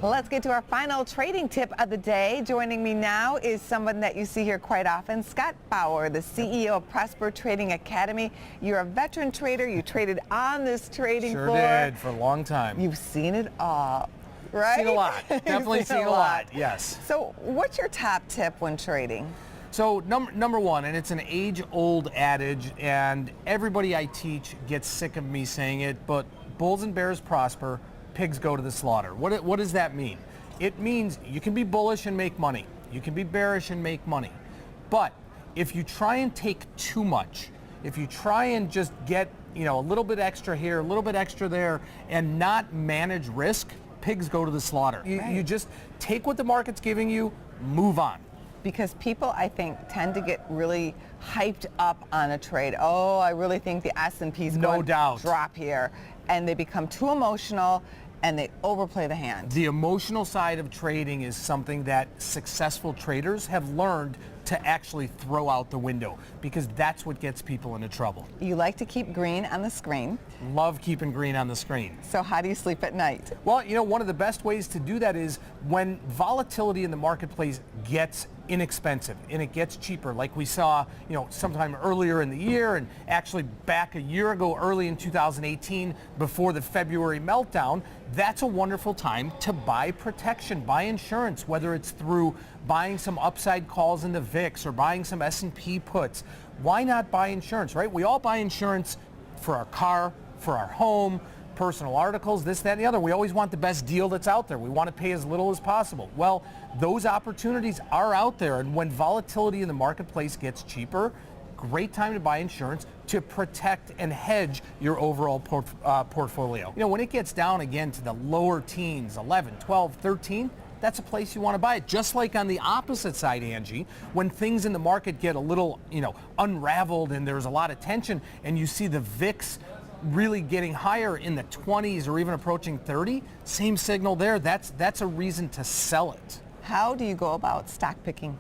Let's get to our final trading tip of the day. Joining me now is someone that you see here quite often, Scott Bauer, the CEO of Prosper Trading Academy. You're a veteran trader. You traded on this trading floor. Sure did, for a long time. You've seen it all, right? Seen a lot. Definitely seen a lot, yes. So what's your top tip when trading? So number one, and it's an age-old adage, and everybody I teach gets sick of me saying it, but bulls and bears prosper, pigs go to the slaughter. What does that mean? It means you can be bullish and make money. You can be bearish and make money. But if you try and take too much, if you try and just get, a little bit extra here, a little bit extra there, and not manage risk, pigs go to the slaughter. You just take what the market's giving you, move on. Because people, I think, tend to get really hyped up on a trade. Oh, I really think the S&P's going to drop here. And they become too emotional and they overplay the hand. The emotional side of trading is something that successful traders have learned to actually throw out the window, because that's what gets people into trouble. You like to keep green on the screen. Love keeping green on the screen. So how do you sleep at night? Well, one of the best ways to do that is when volatility in the marketplace gets inexpensive and it gets cheaper, like we saw, sometime earlier in the year, and actually back a year ago, early in 2018, before the February meltdown. That's a wonderful time to buy protection, buy insurance, whether it's through buying some upside calls in the VIX or buying some S&P puts. Why not buy insurance, right? We all buy insurance for our car, for our home, personal articles, this, that, and the other. We always want the best deal that's out there. We want to pay as little as possible. Well, those opportunities are out there, and when volatility in the marketplace gets cheaper, great time to buy insurance to protect and hedge your overall portfolio. When it gets down again to the lower teens, 11, 12, 13, that's a place you want to buy it. Just like on the opposite side, Angie, when things in the market get a little, unraveled and there's a lot of tension, and you see the VIX really getting higher in the 20s or even approaching 30, same signal there. That's a reason to sell it. How do you go about stock picking?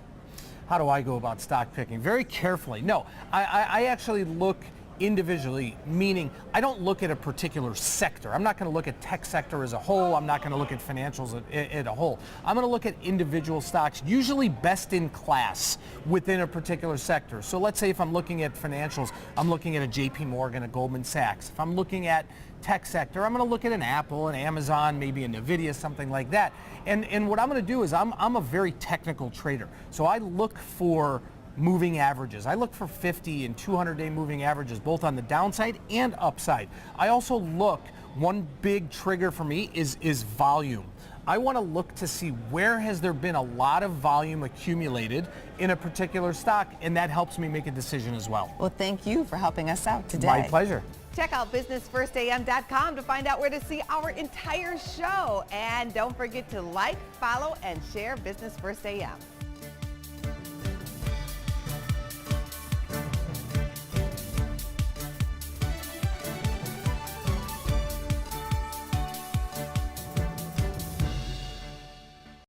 How do I go about stock picking? Very carefully. No, I actually look individually, meaning I don't look at a particular sector. I'm not going to look at tech sector as a whole. I'm not going to look at financials as a whole. I'm going to look at individual stocks, usually best in class within a particular sector. So let's say if I'm looking at financials, I'm looking at a JP Morgan, a Goldman Sachs. If I'm looking at tech sector, I'm going to look at an Apple, an Amazon, maybe a Nvidia, something like that. And what I'm going to do is I'm a very technical trader. So I look for moving averages. I look for 50 and 200-day moving averages, both on the downside and upside. I also look, one big trigger for me is volume. I want to look to see where has there been a lot of volume accumulated in a particular stock, and that helps me make a decision as well. Well, thank you for helping us out today. My pleasure. Check out businessfirstam.com to find out where to see our entire show. And don't forget to like, follow, and share Business First AM.